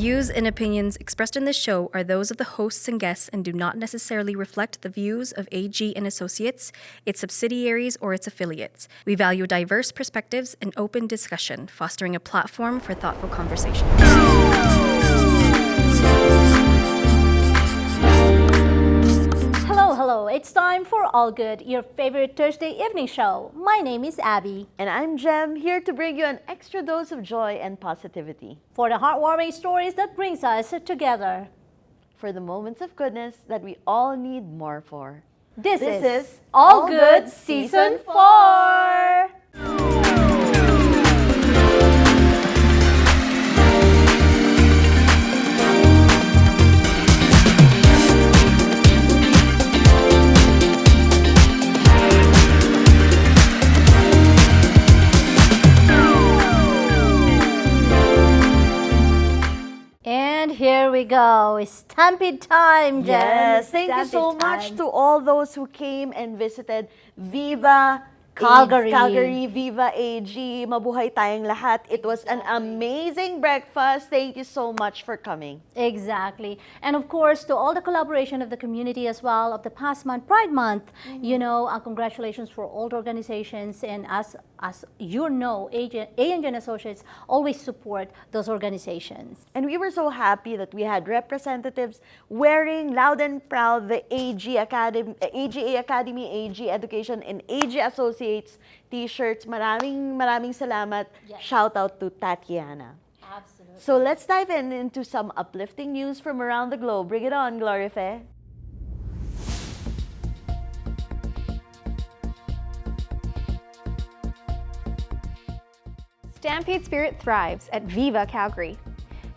views and opinions expressed in this show are those of the hosts and guests and do not necessarily reflect the views of AG and Associates, its subsidiaries, or its affiliates. We value diverse perspectives and open discussion, fostering a platform for thoughtful conversation. Hello, it's time for All Good, your favorite Thursday evening show. My name is Abby. And I'm Jem, here to bring you an extra dose of joy and positivity. For the heartwarming stories that brings us together. For the moments of goodness that we all need more for. This is All Good Season 4! And here we go, Stampede time, Jen. Yes, thank you so much to all those who came and visited Viva Calgary, Viva AG, mabuhay tayong lahat. It was an amazing breakfast. Thank you so much for coming. Exactly. And of course, to all the collaboration of the community as well of the past month, Pride Month, you know, congratulations for all the organizations. And as you know, A&J Associates always support those organizations. And we were so happy that we had representatives wearing loud and proud the AGA Academy, AG Education, and AG Associates t-shirts. Maraming salamat. Yes. Shout out to Tatiana. Absolutely. So let's dive into some uplifting news from around the globe. Bring it on, Glorife. Stampede spirit thrives at Viva Calgary.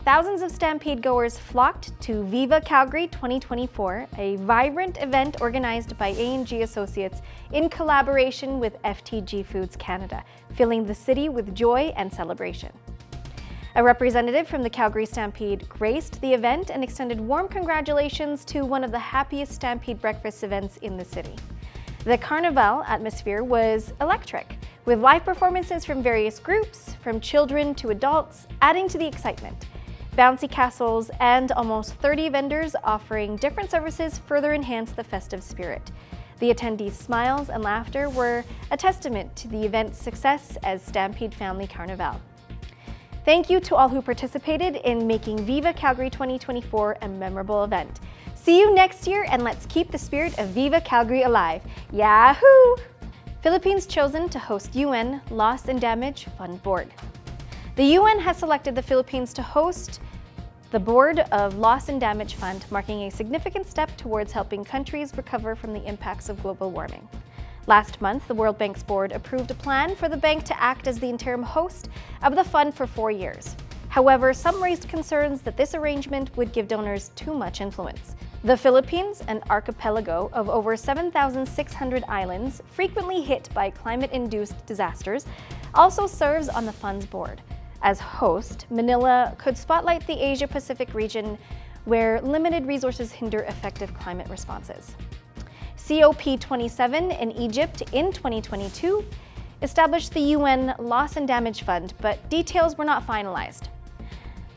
Thousands of Stampede goers flocked to Viva Calgary 2024, a vibrant event organized by A&G Associates in collaboration with FTG Foods Canada, filling the city with joy and celebration. A representative from the Calgary Stampede graced the event and extended warm congratulations to one of the happiest Stampede breakfast events in the city. The Carnival atmosphere was electric, with live performances from various groups, from children to adults, adding to the excitement. Bouncy castles and almost 30 vendors offering different services further enhanced the festive spirit. The attendees' smiles and laughter were a testament to the event's success as Stampede Family Carnival. Thank you to all who participated in making Viva Calgary 2024 a memorable event. See you next year, and let's keep the spirit of Viva Calgary alive. Yahoo! Philippines chosen to host UN Loss and Damage Fund Board. The UN has selected the Philippines to host the Board of Loss and Damage Fund, marking a significant step towards helping countries recover from the impacts of global warming. Last month, the World Bank's board approved a plan for the bank to act as the interim host of the fund for 4 years. However, some raised concerns that this arrangement would give donors too much influence. The Philippines, an archipelago of over 7,600 islands, frequently hit by climate-induced disasters, also serves on the fund's board. As host, Manila could spotlight the Asia-Pacific region where limited resources hinder effective climate responses. COP27 in Egypt in 2022 established the UN Loss and Damage Fund, but details were not finalized.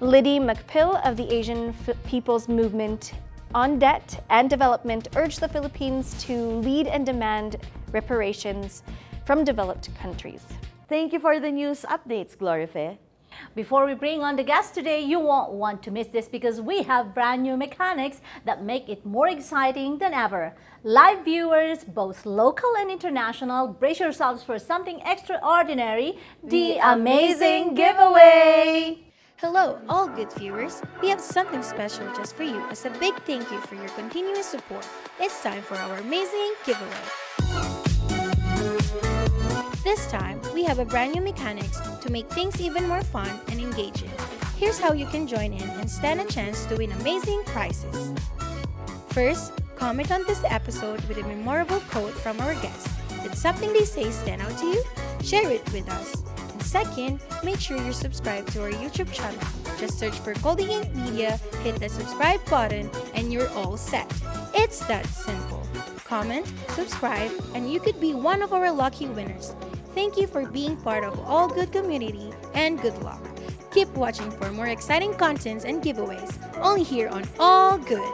Liddy McPill of the Asian People's Movement on Debt and Development urged the Philippines to lead and demand reparations from developed countries. Thank you for the news updates, Glorife. Before we bring on the guest today, you won't want to miss this because we have brand new mechanics that make it more exciting than ever. Live viewers, both local and international, brace yourselves for something extraordinary, the amazing giveaway! Hello, all good viewers. We have something special just for you as a big thank you for your continuous support. It's time for our amazing giveaway. This time, we have a brand new mechanics to make things even more fun and engaging. Here's how you can join in and stand a chance to win amazing prizes. First, comment on this episode with a memorable quote from our guest. Did something they say stand out to you? Share it with us. And second, make sure you're subscribed to our YouTube channel. Just search for Golden Ink Media, hit the subscribe button, and you're all set. It's that simple. Comment, subscribe, and you could be one of our lucky winners. Thank you for being part of All Good community, and good luck. Keep watching for more exciting contents and giveaways, only here on All Good.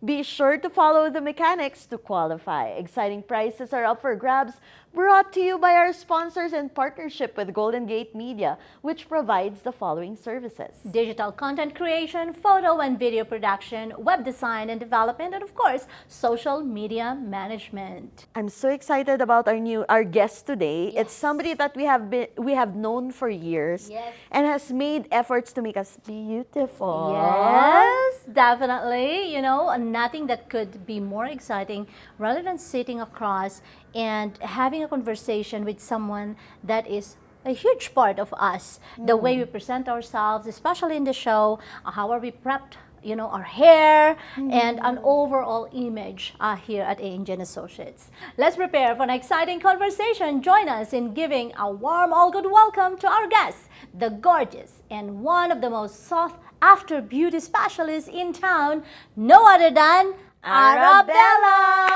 Be sure to follow the mechanics to qualify. Exciting prizes are up for grabs, brought to you by our sponsors in partnership with Golden Gate Media, which provides the following services: digital content creation, photo and video production, web design and development, and of course, social media management. I'm so excited about our guest today. It's somebody that we have known for years and has made efforts to make us beautiful. Yes, definitely. You know, nothing that could be more exciting rather than sitting across and having a conversation with someone that is a huge part of us. The way we present ourselves, especially in the show, how are we prepped, you know, our hair, and an overall image here at A&G Associates. Let's prepare for an exciting conversation. Join us in giving a warm all good welcome to our guest, the gorgeous and one of the most sought after beauty specialists in town, no other than Arabella.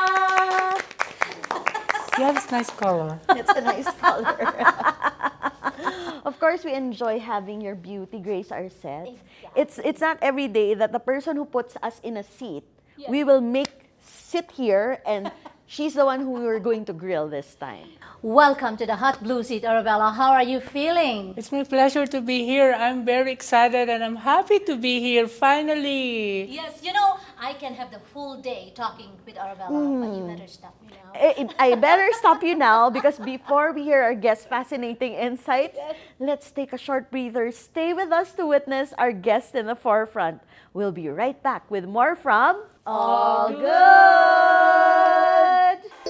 You have this nice color. It's a nice color. Of course, we enjoy having your beauty grace our sets. It's not every day that the person who puts us in a seat, we will make sit here, and she's the one who we're going to grill this time. Welcome to the hot blue seat, Arabella. How are you feeling? It's my pleasure to be here. I'm very excited and I'm happy to be here finally. Yes, you know, I can have the full day talking with Arabella, but you better stop me now. I better stop you now, because before we hear our guest's fascinating insights, let's take a short breather. Stay with us to witness our guest in the forefront. We'll be right back with more from All Good.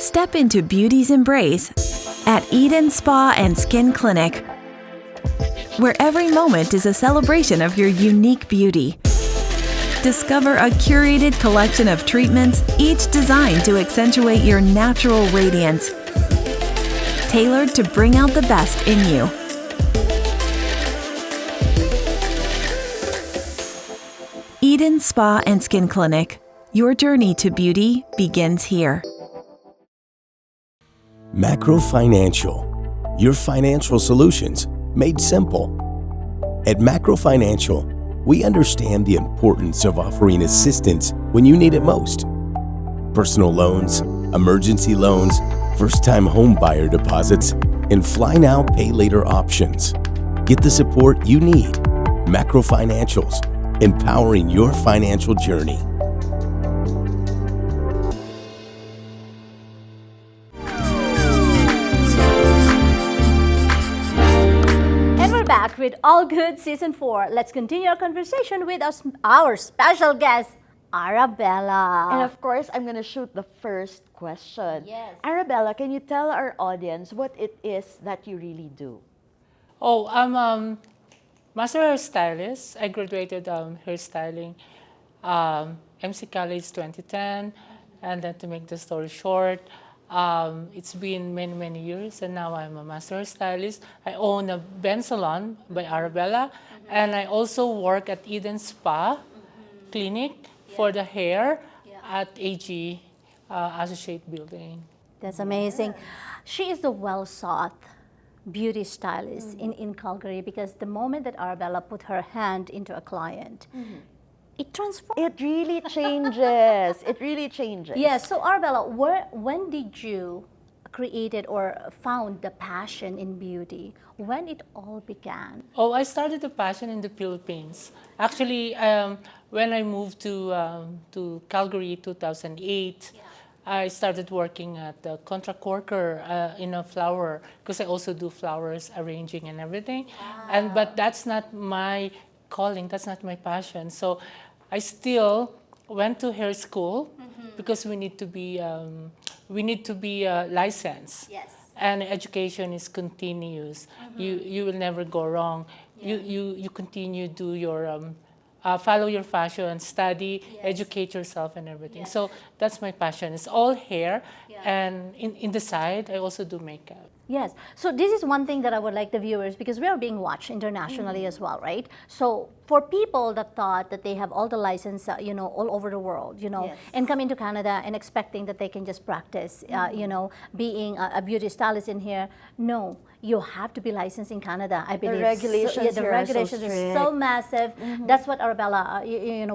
Step into beauty's embrace at Eden Spa and Skin Clinic, where every moment is a celebration of your unique beauty. Discover a curated collection of treatments, each designed to accentuate your natural radiance, tailored to bring out the best in you. Eden Spa and Skin Clinic. Your journey to beauty begins here. Macro Financial, your financial solutions made simple. At Macro Financial, we understand the importance of offering assistance when you need it most. Personal loans, emergency loans, first-time home buyer deposits, and fly now, pay later options. Get the support you need. Macro Financials, empowering your financial journey. Back with All Good Season 4. Let's continue our conversation with our special guest, Arabella. And of course, I'm going to shoot the first question. Yes. Arabella, can you tell our audience what it is that you really do? Oh, I'm master hairstylist. I graduated hairstyling MC College 2010. And then to make the story short, it's been many, many years, and now I'm a master hairstylist. I own a Ben Salon by Arabella, and I also work at Eden Spa Clinic for the hair at AG Associate Building. That's amazing. She is the well-sought beauty stylist in Calgary, because the moment that Arabella put her hand into a client, it transforms. It really changes. It really changes. Yes. So Arabella, when did you created or found the passion in beauty? When it all began? Oh, I started the passion in the Philippines. Actually, when I moved to Calgary 2008, I started working at the contract worker in a flower, because I also do flowers arranging and everything. Wow. But that's not my calling. That's not my passion. So I still went to hair school because we need to be licensed. Yes. And education is continuous. You will never go wrong. Yeah. You continue do your follow your passion, study, educate yourself and everything. Yes. So that's my passion. It's all hair, Yeah. and in the side I also do makeup. Yes. So this is one thing that I would like the viewers, because we are being watched internationally as well, right? So for people that thought that they have all the license, all over the world, Yes. and come into Canada and expecting that they can just practice, being a beauty stylist in here. No, you have to be licensed in Canada, I believe. regulations the here are so regulations are so strict. massive. That's what Arabella,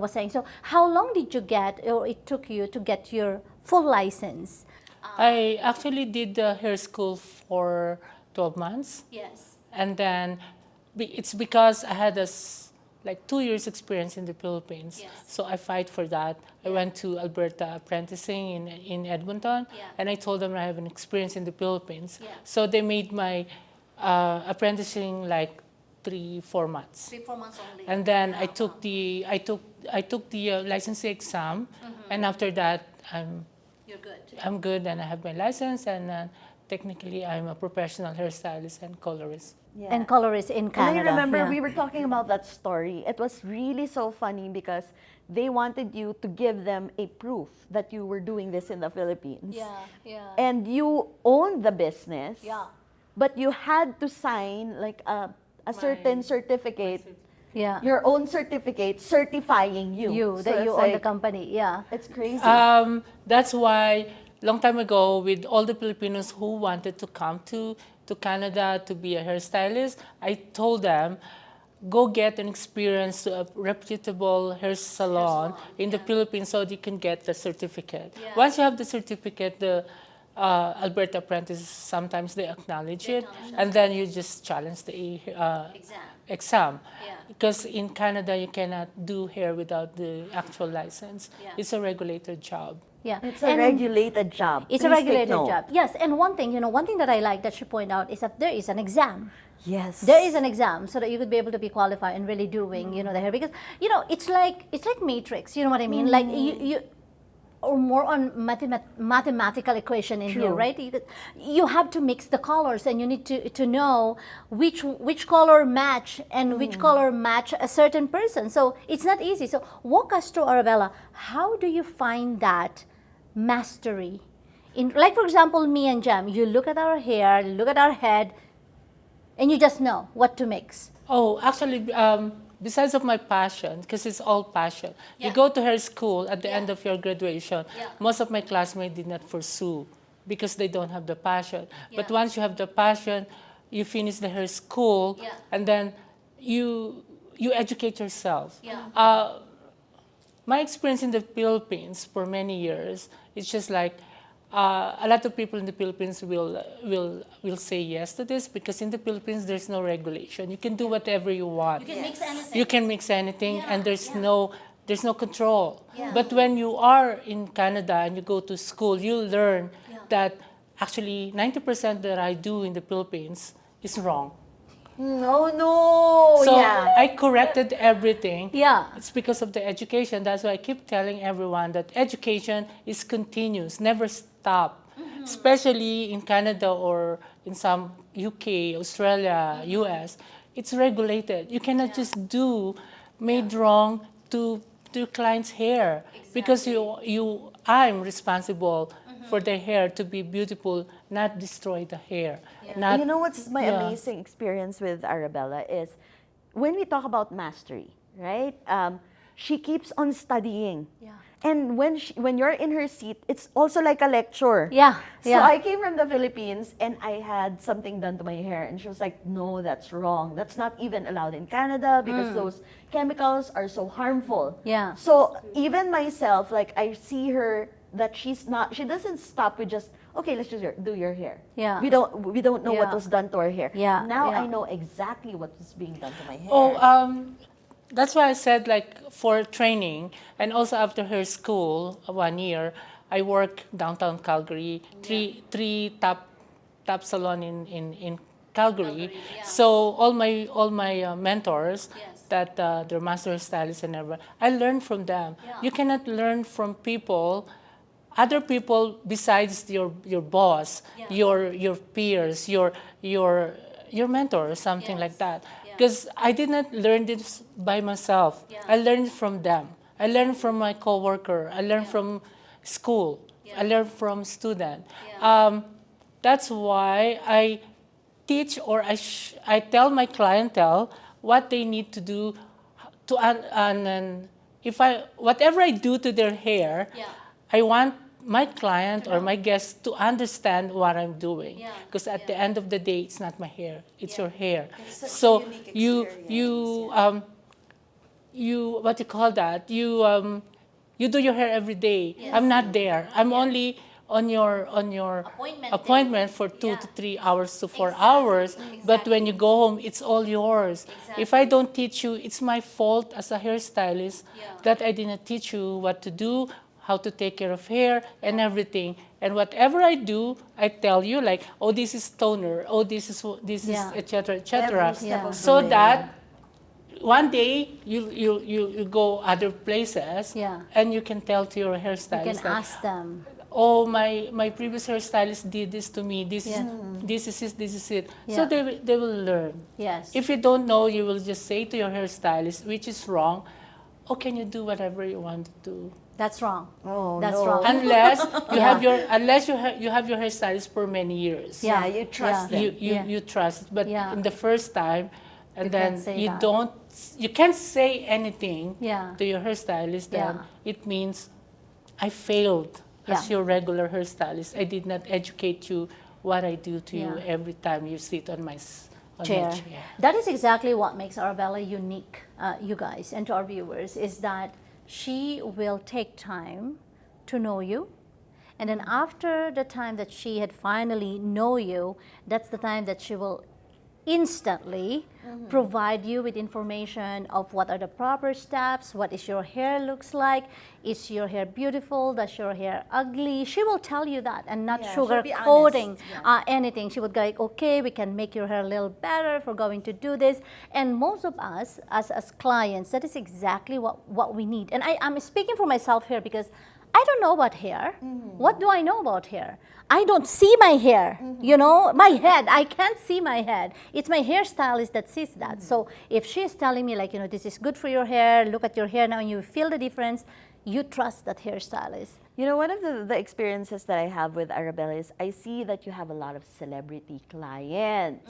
was saying. So how long did you get, or it took you to get your full license? I actually did the hair school for 12 months. Yes. And then it's because I had like 2 years experience in the Philippines. Yes. So I fight for that. I went to Alberta apprenticing in Edmonton, and I told them I have an experience in the Philippines. Yeah. So they made my apprenticing like 3-4 months. 3-4 months only. And then I took the licensing exam, and after that You're good. I'm good and I have my license, and technically I'm a professional hairstylist and colorist. Yeah. And colorist in Canada. And I remember yeah. we were talking about that story. It was really so funny because they wanted you to give them a proof that you were doing this in the Philippines. Yeah. And you owned the business. Yeah. But you had to sign like a certain certificate, Yeah. your own certificate certifying you. So That you it's own the like, company. Yeah. It's crazy. That's why long time ago, with all the Filipinos who wanted to come to Canada to be a hairstylist, I told them, go get an experience to a reputable hair salon in the Philippines so you can get the certificate. Yeah. Once you have the certificate, the Alberta apprentices, sometimes they acknowledge it, and then you just challenge the exam. Yeah. Because in Canada, you cannot do hair without the actual license. Yeah. It's a regulated job. Yeah. It's a regulated job. It's a Please take regulated note. job. Yes. And one thing that I like that she pointed out is that there is an exam. Yes. There is an exam so that you could be able to be qualified and really doing, the hair, because it's like Matrix, you know what I mean? Like you or more on mathematical equation in here, right? You have to mix the colors, and you need to know which color match and which color match a certain person. So it's not easy. So walk us through, Arabella, how do you find that mastery? Like for example, me and Jem, you look at our hair, look at our head, and you just know what to mix. Oh, actually, besides of my passion, because it's all passion. You go to hair school at the end of your graduation. Most of my classmates did not pursue because they don't have the passion. But once you have the passion, you finish the hair school, and then you educate yourself. My experience in the Philippines for many years, it's just like a lot of people in the Philippines will say yes to this because in the Philippines there's no regulation. You can do whatever you want. You can mix anything. You can mix anything, and there's no control. But when you are in Canada and you go to school, you learn that actually 90% that I do in the Philippines is wrong. No. So Yeah. I corrected everything. Yeah. It's because of the education. That's why I keep telling everyone that education is continuous, never stop. Especially in Canada or in some UK, Australia, US, it's regulated. You cannot just do made wrong to client's hair because I'm responsible for their hair to be beautiful, not destroy the hair. Not, You know what's my amazing experience with Arabella is when we talk about mastery, right? She keeps on studying. Yeah. And when you're in her seat, it's also like a lecture. Yeah. So I came from the Philippines and I had something done to my hair, and she was like, "No, that's wrong. That's not even allowed in Canada because those chemicals are so harmful." Yeah. So even myself, like I see her that she doesn't stop with just, okay, let's just do your hair. Yeah. We don't know what Yeah. was done to our hair. Yeah. Now Yeah. I know exactly what was being done to my hair. that's why I said like for training and also after her school 1 year, I work downtown Calgary, three top salon in Calgary. So all my mentors that they're master stylists and everyone, I learned from them. You cannot learn from other people besides your boss, your peers, your mentor or something like that. Because I did not learn this by myself. I learned from them. I learned from my coworker. I learned from school. I learned from student. that's why I teach, or I tell my clientele what they need to do to and if whatever I do to their hair, I want my client or my guest to understand what I'm doing, because at the end of the day, it's not my hair, it's your hair. So you what you call that, you do your hair every day. I'm not there. I'm only on your appointment for 2 to 3 hours to 4 hours. But when you go home, it's all yours. If I don't teach you, it's my fault as a hairstylist that I didn't teach you what to do, how to take care of hair and everything. And whatever I do, I tell you, like, oh, this is toner, oh, this is etc., etc. So that one day you go other places, and you can tell to your hairstylist. You can ask them. Oh, my previous hairstylist did this to me. This is it. So they will learn. Yes. If you don't know, you will just say to your hairstylist, which is wrong. Oh, can you do whatever you want to do? That's wrong. Oh, That's no. wrong. Unless you have you have your hairstylist for many years. Yeah, you trust them. You trust, but in the first time, and You then can't say you that. you can't say anything Yeah. to your hairstylist. Then Yeah. it means I failed as your regular hairstylist. I did not educate you what I do to you every time you sit on my Chair. chair. That is exactly what makes Arabella unique, you guys, and to our viewers, is that she will take time to know you. And then after the time that she had finally know you, that's the time that she will instantly provide you with information of what are the proper steps, what is your hair looks like, is your hair beautiful, does your hair ugly. She will tell you that, and not she'll be sugarcoating honest. anything. She would go like, okay, we can make your hair a little better if we're going to do this. And most of us as clients, that is exactly what we need. And I'm speaking for myself here because I don't know about hair. What do I know about hair? I don't see my hair, you know, my head. I can't see my head. It's my hairstylist that sees that. So if she's telling me, like, you know, this is good for your hair, look at your hair now and you feel the difference, you trust that hairstylist. You know, one of the experiences that I have with Arabella is I see that you have a lot of celebrity clients.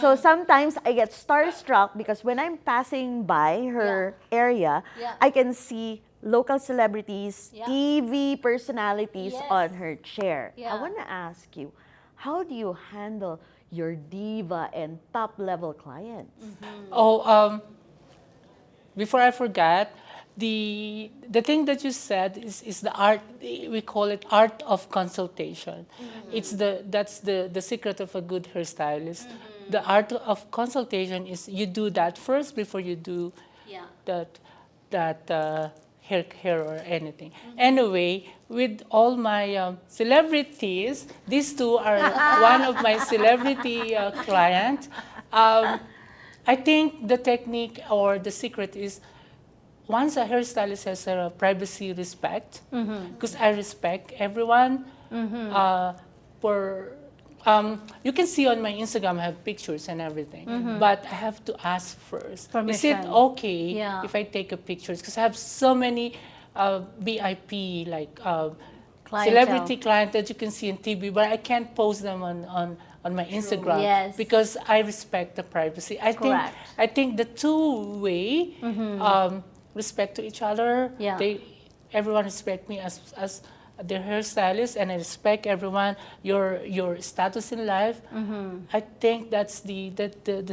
So sometimes I get starstruck because when I'm passing by her area, I can see local celebrities, TV personalities on her chair. I want to ask you, how do you handle your diva and top level clients? Before I forget, the thing that you said is the art. We call it art of consultation. That's the secret of a good hairstylist. The art of consultation is you do that first before you do that hair or anything. Anyway, with all my celebrities, these two are one of my celebrity clients. I think the technique or the secret is once a hairstylist has a privacy respect, because I respect everyone. You can see on my Instagram I have pictures and everything, but I have to ask first. Permission. Is it okay if I take a pictures? Because I have so many VIP like celebrity clients that you can see on TV, but I can't post them on my Instagram because I respect the privacy. I think the two-way respect to each other. Everyone respect me as their hairstylist, and I respect everyone. Your status in life. I think that's the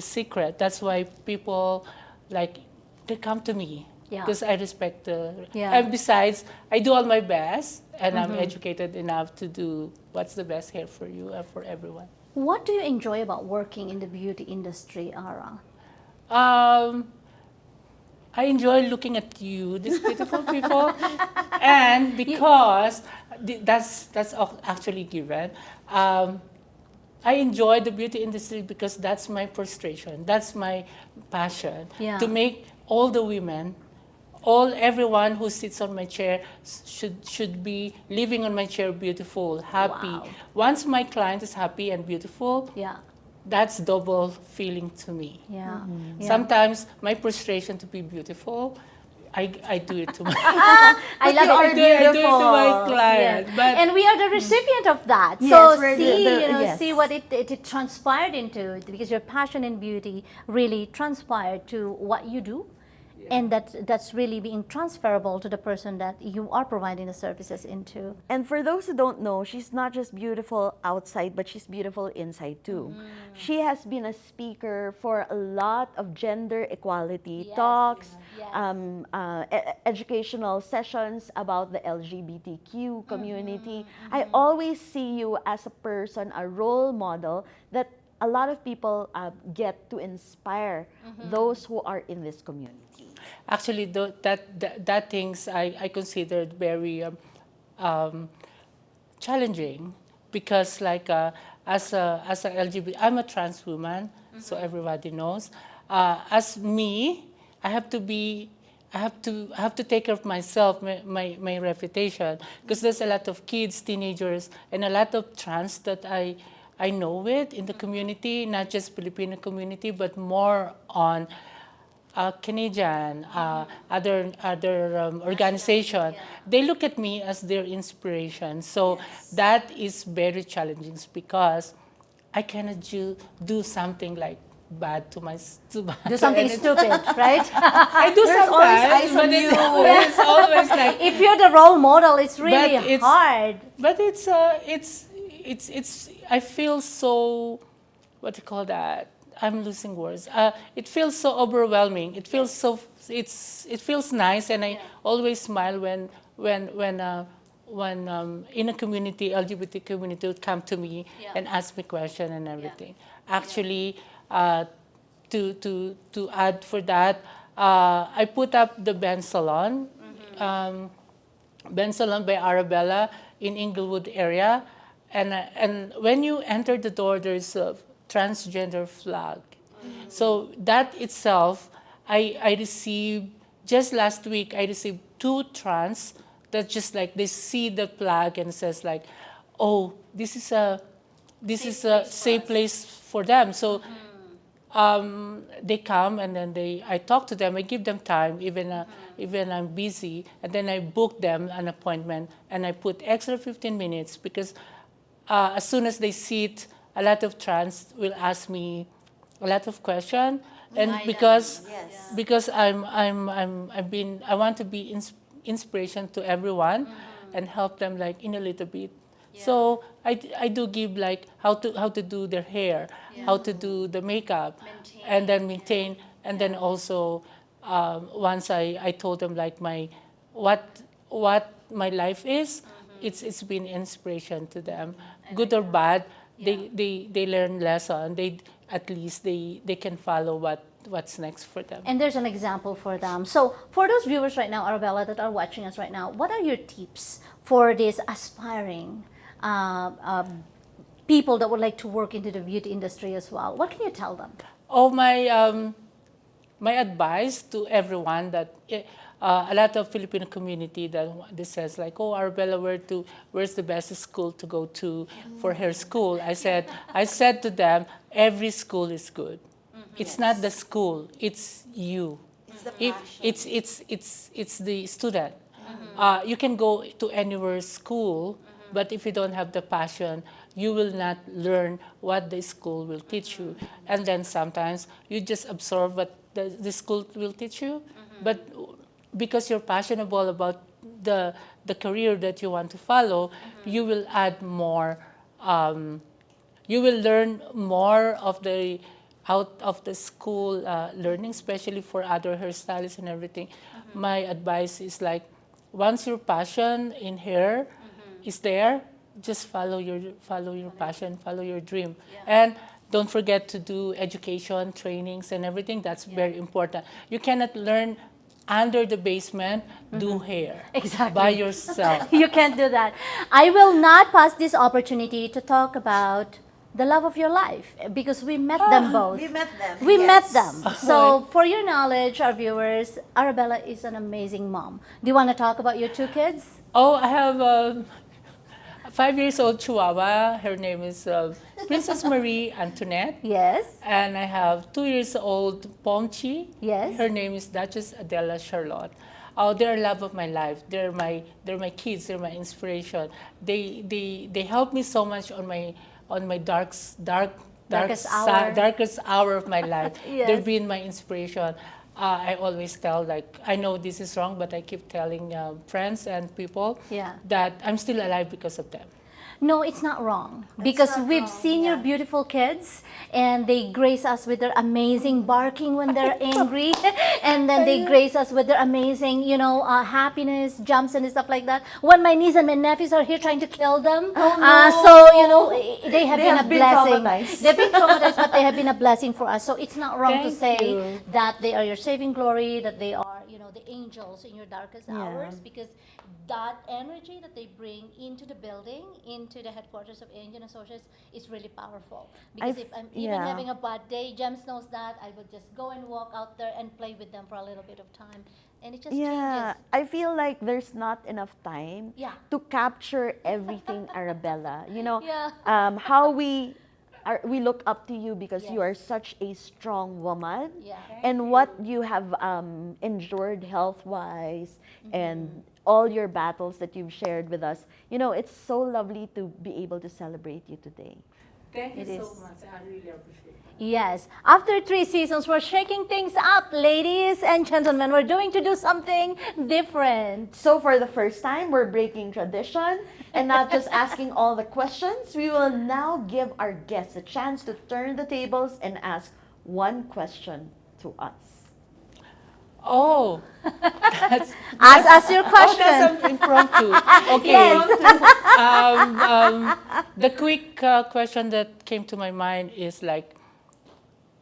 secret. That's why people they come to me because I respect the. And besides, I do all my best, and I'm educated enough to do what's the best hair for you and for everyone. What do you enjoy about working in the beauty industry, Ara? I enjoy looking at you, these beautiful people, and because that's actually given. I enjoy the beauty industry because that's my frustration, that's my passion to make all the women, everyone who sits on my chair should be living on my chair beautiful, happy. Once my client is happy and beautiful, that's double feeling to me. Sometimes my frustration to be beautiful, I do it to my I love you it. are I do it to beautiful. my client. Yeah. But And we are the recipient of that. Yes, So we're see, yes. see what it transpired into, because your passion in beauty really transpired to what you do. And that's really being transferable to the person that you are providing the services into. And for those who don't know, she's not just beautiful outside, but she's beautiful inside too. She has been a speaker for a lot of gender equality talks, educational sessions about the LGBTQ community. I always see you as a person, a role model that a lot of people get to inspire those who are in this community. actually, that things I considered very um, challenging because like as a LGBT, I'm a trans woman, so everybody knows. As me, I have to be. I have to take care of myself, my reputation, because there's a lot of kids, teenagers, and a lot of trans that I know with in the community, not just Filipino community, but more on Canadian, other organization. They look at me as their inspiration. So that is very challenging because I cannot do something like bad to my Do something stupid, right? I do There's always sometimes, eyes but on you. it's always like. If you're the role model, it's really But it's- hard. But it's I feel so, what do you call that? I'm losing words. It feels so overwhelming. It feels so. It feels nice, and I always smile when in a community, LGBT community, would come to me and ask me question and everything. Actually, to add for that, I put up the Ben Salon. Ben Salon by Arabella in Inglewood area, and when you enter the door, there's a transgender flag. So that itself, I received just last week. I received 2 trans that just like they see the flag and says like, oh, this is a safe place for them. So they come and then I talk to them. I give them time, even I'm busy, and then I book them an appointment and I put extra 15 minutes because as soon as they see it, a lot of trans will ask me a lot of questions, and because I want to be inspiration to everyone and help them like in a little bit. So I do give like how to do their hair, how to do the makeup, and then maintain, and then also once I told them like what my life is, it's been inspiration to them, good or bad. They learn lesson. They at least they can follow what's next for them. And there's an example for them. So for those viewers right now, Arabella, that are watching us right now, what are your tips for these aspiring people that would like to work into the beauty industry as well? What can you tell them? Oh, my advice to everyone that a lot of Filipino community that says like, oh, Arabella, where's the best school to go to for her school? I said to them, every school is good. It's not the school, it's you. It's the student. You can go to anywhere school, but if you don't have the passion, you will not learn what the school will teach you. And then sometimes you just absorb what the school will teach you, but because you're passionate about the career that you want to follow, you will add more. You will learn more of the out of the school learning, especially for other hairstylists and everything. My advice is like, once your passion in hair is there, just follow your passion, follow your dream, and don't forget to do education, trainings, and everything. That's very important. You cannot learn under the basement, do hair Exactly. by yourself. You can't do that. I will not pass this opportunity to talk about the love of your life because we met them both. We met them. We met yes. them. So for your knowledge, our viewers, Arabella is an amazing mom. Do you want to talk about your 2 kids? Oh, I have a 5-year-old Chihuahua. Her name is Princess Marie Antoinette. Yes. And I have 2-year-old Pomchi. Yes. Her name is Duchess Adela Charlotte. oh, they're love of my life. They're my kids. They're my inspiration. They help me so much on my darkest hour of my life. They've been my inspiration. I always tell, like, I know this is wrong, but I keep telling friends and people that I'm still alive because of them. No, it's not wrong, because we've seen your beautiful kids, and they grace us with their amazing barking when they're angry, and then they grace us with their amazing, happiness, jumps and stuff like that. When my niece and my nephews are here trying to kill them, so they have been a blessing. They've been traumatized, but they have been a blessing for us. So it's not wrong to say that they are your saving glory, that they are, the angels in your darkest hours, because that energy that they bring into the building, into the headquarters of Angel Associates, is really powerful. Because if I'm even having a bad day, Gems knows that, I would just go and walk out there and play with them for a little bit of time. And it just changes. I feel like there's not enough time to capture everything, Arabella. How we look up to you, because you are such a strong woman, and what you have endured health-wise, and all your battles that you've shared with us. It's so lovely to be able to celebrate you today. Thank you so much. I really appreciate it. Yes. After 3 seasons, we're shaking things up, ladies and gentlemen. We're doing to do something different. So for the first time, we're breaking tradition and not just asking all the questions. We will now give our guests a chance to turn the tables and ask one question to us. Oh, Ask your question. That's impromptu. Okay. The quick question that came to my mind is like,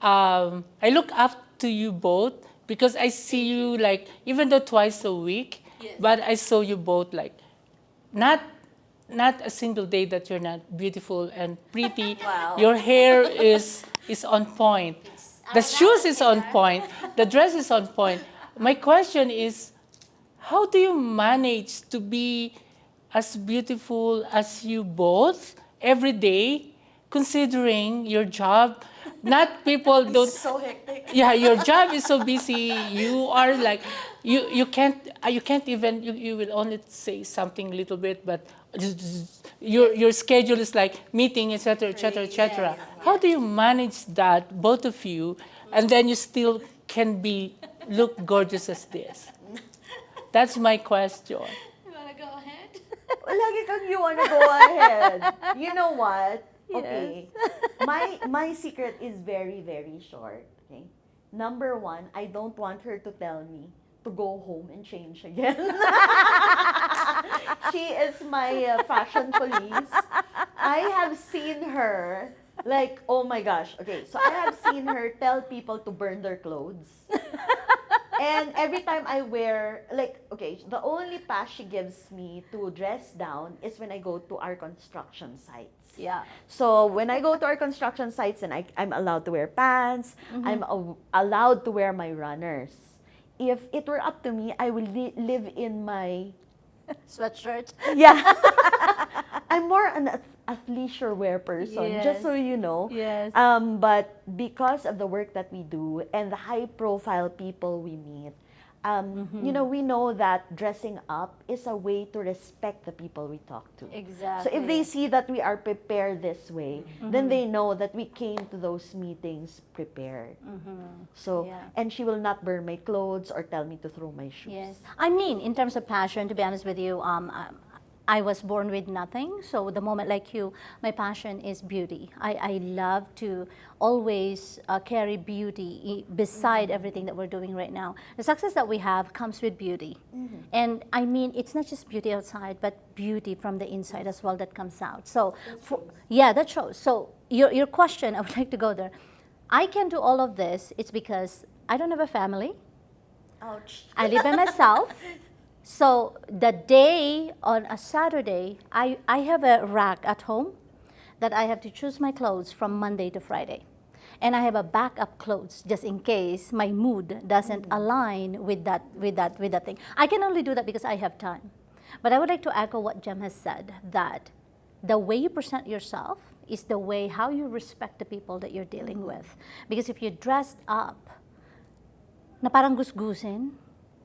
I look up to you both because I see you like, even though twice a week, but I saw you both like, not a single day that you're not beautiful and pretty. Your hair is on point. The shoes is on point. The dress is on point. My question is, how do you manage to be as beautiful as you both every day, considering your job? Not people don't. So hectic. Yeah, your job is so busy. You are like, you can't even. You will only say something a little bit, but your schedule is like meeting, etc., etc., etc. How do you manage that, both of you, and then you still can look gorgeous as this? That's my question. You want to go ahead? Lagi kang you wanna go ahead. You know what? Okay. My secret is very, very short. Okay. Number 1, I don't want her to tell me to go home and change again. She is my fashion police. I have seen her, like, oh my gosh. Okay, so I have seen her tell people to burn their clothes. And every time I wear, like, okay, the only pass she gives me to dress down is when I go to our construction sites. Yeah. So when I go to our construction sites, and I'm allowed to wear pants, I'm allowed to wear my runners. If it were up to me, I would live in my Sweatshirt. Yeah. I'm more an athleisure wear person, just so you know. Yes. But because of the work that we do and the high profile people we meet, we know that dressing up is a way to respect the people we talk to. Exactly. So if they see that we are prepared this way, then they know that we came to those meetings prepared. So, and she will not burn my clothes or tell me to throw my shoes. Yes. I mean, in terms of passion, to be honest with you, I was born with nothing. So the moment, like you, my passion is beauty. I love to always carry beauty beside everything that we're doing right now. The success that we have comes with beauty. And I mean, it's not just beauty outside, but beauty from the inside as well that comes out. So, that shows. So your question, I would like to go there. I can do all of this. It's because I don't have a family. Ouch. I live by myself. So the day on a Saturday, I have a rack at home that I have to choose my clothes from Monday to Friday. And I have a backup clothes just in case my mood doesn't align with that thing. I can only do that because I have time. But I would like to echo what Jem has said, that the way you present yourself is the way how you respect the people that you're dealing with. Because if you're dressed up na parang gusgusin,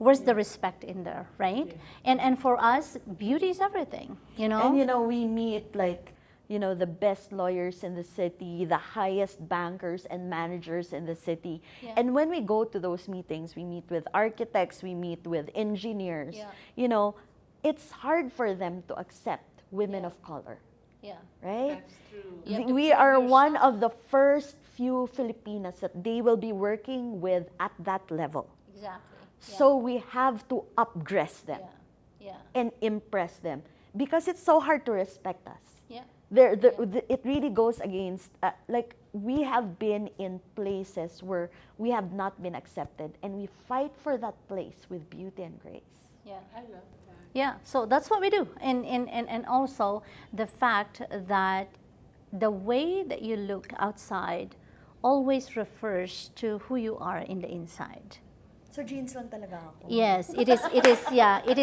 Where's the respect in there, right? And for us, beauty is everything, you know? And you know, we meet like, you know, the best lawyers in the city, the highest bankers and managers in the city. Yeah. And when we go to those meetings, we meet with architects, we meet with engineers. Yeah. You know, it's hard for them to accept women of color, Yeah. right? That's true. You have to We prove are yourself. one of the first few Filipinas that they will be working with at that level. Exactly. Yeah. So we have to updress them Yeah. and impress them because it's so hard to respect us. Yeah. It really goes against, like, we have been in places where we have not been accepted, and we fight for that place with beauty and grace. Yeah. I love that. Yeah, so that's what we do. And also the fact that the way that you look outside always refers to who you are in the inside. So jeans lang talaga ako. Yes, it is, yeah, it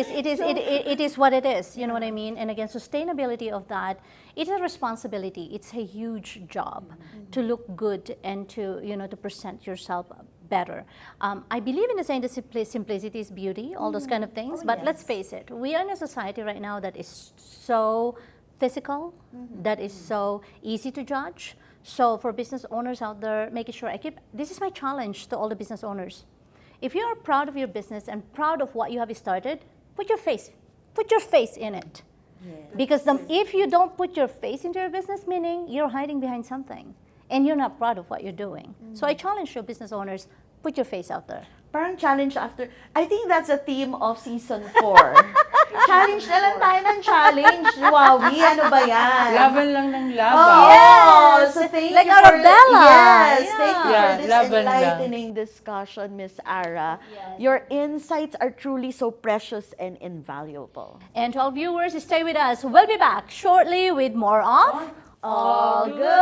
is what it is, you know what I mean? And again, sustainability of that, it's a responsibility, it's a huge job to look good and to, you know, to present yourself better. I believe in the saying that simplicity is beauty, all those kind of things, but let's face it, we are in a society right now that is so physical, that is so easy to judge. So for business owners out there, making sure this is my challenge to all the business owners. If you are proud of your business and proud of what you have started, put your face in it. Because if you don't put your face into your business, meaning you're hiding behind something and you're not proud of what you're doing. So I challenge your business owners, put your face out there. Parang challenge after, I think that's a theme of season 4. Challenge na lang tayo ng challenge. Wowie, ano ba yan? Laban lang ng laban. Oh, yes! So thank Like you for, Arabella. yes, Yeah. thank you Yeah, for this laban lang. enlightening discussion, Miss Ara. Yes. Your insights are truly so precious and invaluable. And to our viewers, stay with us. We'll be back shortly with more of All Good.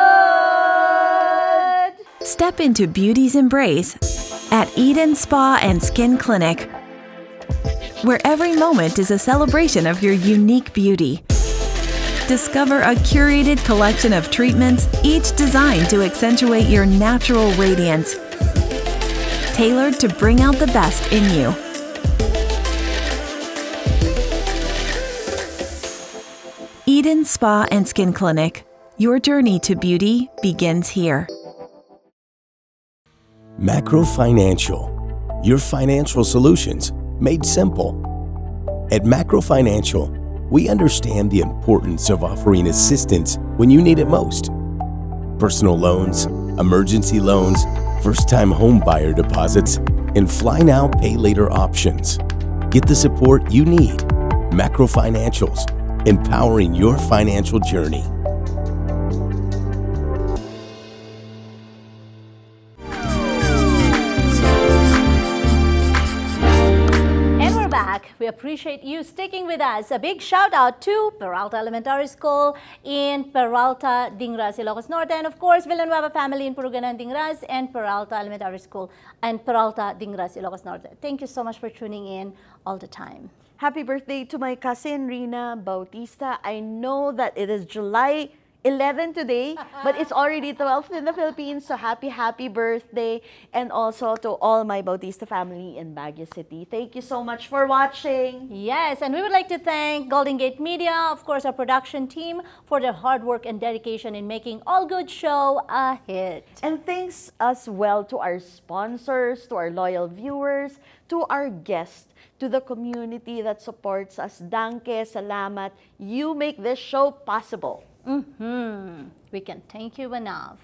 Step into beauty's embrace at Eden Spa and Skin Clinic, where every moment is a celebration of your unique beauty. Discover a curated collection of treatments, each designed to accentuate your natural radiance, tailored to bring out the best in you. Eden Spa and Skin Clinic. Your journey to beauty begins here. Macro Financial, your financial solutions made simple. At Macro Financial, we understand the importance of offering assistance when you need it most. Personal loans, emergency loans, first-time home buyer deposits, and fly now, pay later options. Get the support you need. Macro Financials, empowering your financial journey. We appreciate you sticking with us. A big shout out to Peralta Elementary School in Peralta, Dingras, Ilocos Norte, and of course Villanueva family in Puruganan, Dingras, and Peralta Elementary School and Peralta, Dingras, Ilocos Norte. Thank you so much for tuning in all the time. Happy birthday to my cousin, Rina Bautista. I know that it is July 11 today, but it's already 12th in the Philippines, so happy birthday. And also to all my Bautista family in Baguio City. Thank you so much for watching. Yes, and we would like to thank Golden Gate Media, of course our production team, for their hard work and dedication in making All Good Show a hit. And thanks as well to our sponsors, to our loyal viewers, to our guests, to the community that supports us. Danke, salamat. You make this show possible. We can thank you enough.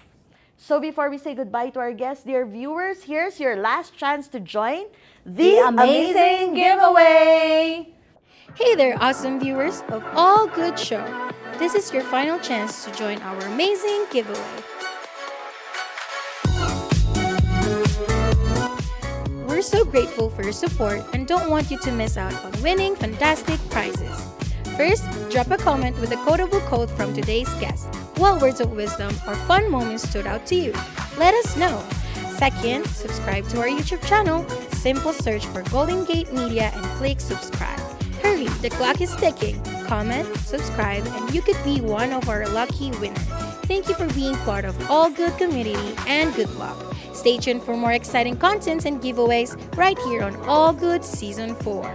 So before we say goodbye to our guests, dear viewers, here's your last chance to join the amazing giveaway. Hey there, awesome viewers of All Good Show. This is your final chance to join our amazing giveaway. We're so grateful for your support and don't want you to miss out on winning fantastic prizes. First, drop a comment with a quotable quote from today's guest. What words of wisdom or fun moments stood out to you? Let us know. Second, subscribe to our YouTube channel. Simple search for Golden Gate Media and click subscribe. Hurry, the clock is ticking. Comment, subscribe, and you could be one of our lucky winners. Thank you for being part of All Good community and good luck. Stay tuned for more exciting contents and giveaways right here on All Good Season 4.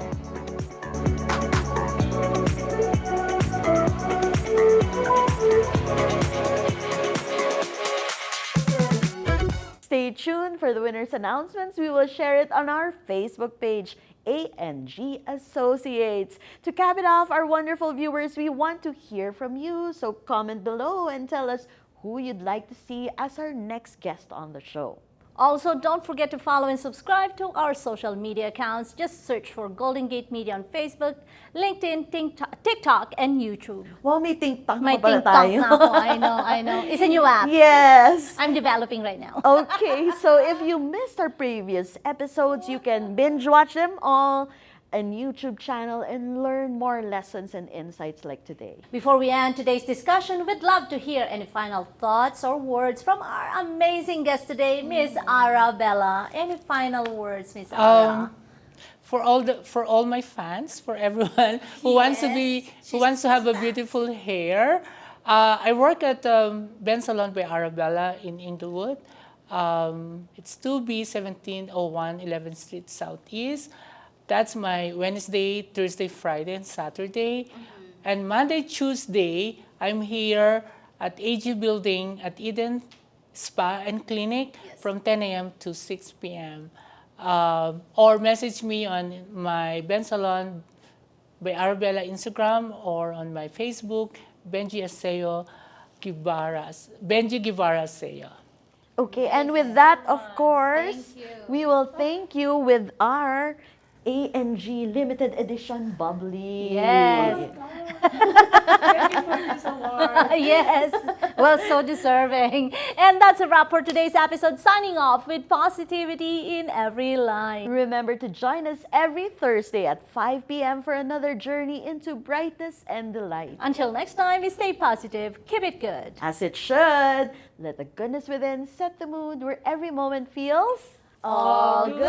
Stay tuned for the winner's announcements. We will share it on our Facebook page, ANG Associates. To cap it off, our wonderful viewers, we want to hear from you. So comment below and tell us who you'd like to see as our next guest on the show. Also, don't forget to follow and subscribe to our social media accounts. Just search for Golden Gate Media on Facebook, LinkedIn, TikTok, and YouTube. Wow, may TikTok May pa pala TikTok tayo. na ako. I know. It's a new app. Yes. I'm developing right now. Okay, so if you missed our previous episodes, you can binge watch them all on YouTube channel and learn more lessons and insights like today. Before we end today's discussion, we'd love to hear any final thoughts or words from our amazing guest today, Miss Arabella. Any final words, Miss Arabella? For all my fans, for everyone who wants to have a beautiful hair, I work at Ben Salon by Arabella in Inglewood. It's 2B 1701 11th Street Southeast. That's my Wednesday, Thursday, Friday, and Saturday. And Monday, Tuesday, I'm here at AG Building at Eden Spa and Clinic from 10 a.m. to 6 p.m. Or message me on my Ben Salon by Arabella Instagram or on my Facebook, Benji Aseo Guevarra, Benji Guevarra Aseo. Okay, and with that, of course, we will thank you with our ANG limited edition bubbly. Yes. Yes. Well, so deserving. And that's a wrap for today's episode. Signing off with positivity in every line. Remember to join us every Thursday at 5 p.m. for another journey into brightness and delight. Until next time, stay positive. Keep it good. As it should. Let the goodness within set the mood where every moment feels all good.